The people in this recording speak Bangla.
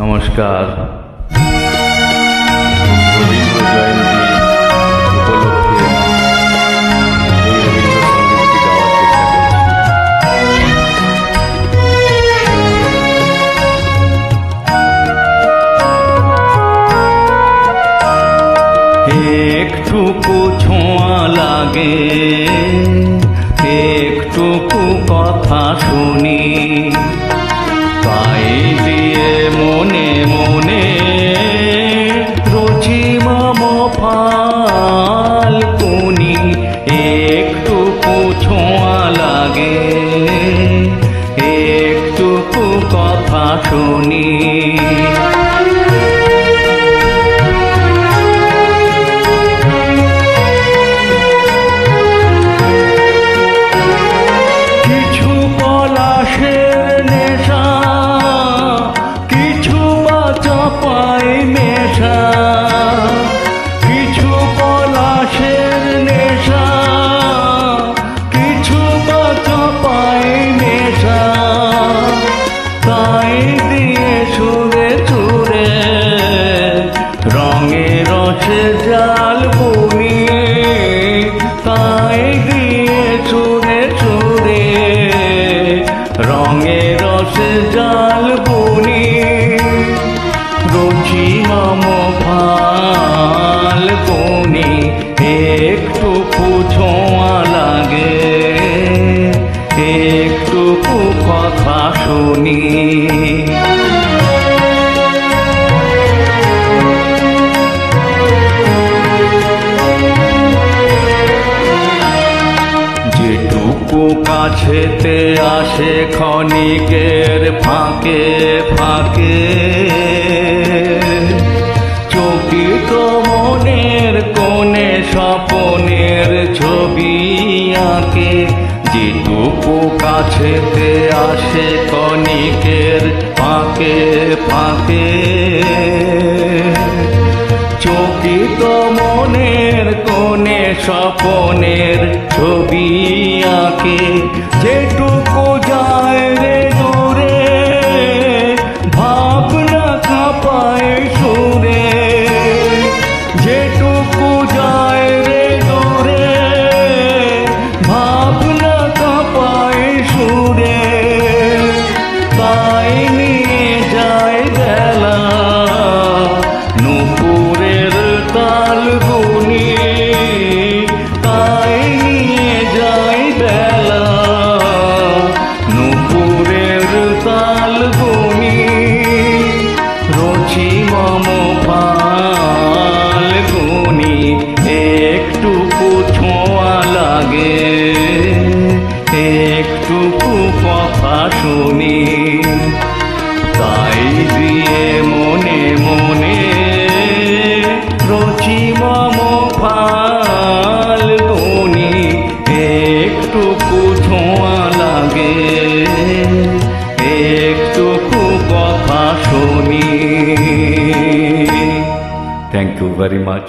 নমস্কার। রবীন্দ্র জয়ন্তী উপলক্ষে এই রবীন্দ্রসঙ্গীতটি গাওয়ার চেষ্টা করছি। একটুকু ছোঁয়া লাগে, একটুকু কথা শুনি, তাই দিয়ে মনে মনে রচি মম ফাল্গুনি। একটুকু ছোঁয়া লাগে, একটুকু কথা শুনি, জাল বুনি, তাই দিয়ে চুরে চুরে রঙে রসে জাল বুনি। রুচি মম ফাল্গুনি, একটুকু ছোঁয়া লাগে, একটুকু কথা শুনি। কাছেতে আসে ক্ষণিকের ফাঁকে ফাঁকে, চকিত মনের কোণে স্বপনের ছবি আঁকে। যেটুকু কাছেতে আসে ক্ষণিকের ফাঁকে ফাঁকে, চকিত মনের কোণে স্বপনের ছবি আঁকে। যেটুকু যায় রে দূরে, ভাবনা কাঁপায় সুরে। যেটুকু যায় রে দূরে, ভাবনা কাঁপায় সুরে, তাই নিয়ে যায় বেলা নুপুরের তাল গুনি। তাই নিয়ে যায় বেলা নুপুরের তাল গুনি। রচি মম ফাল্গুনি, একটুকু ছোঁয়া লাগে, একটুকু কথা শুনি, তাই দিয়ে মনে মনে রচি মম ফাল্গুনি। একটুকু ছোঁয়া লাগে, একটুকু কথা শুনি। Thank you very much.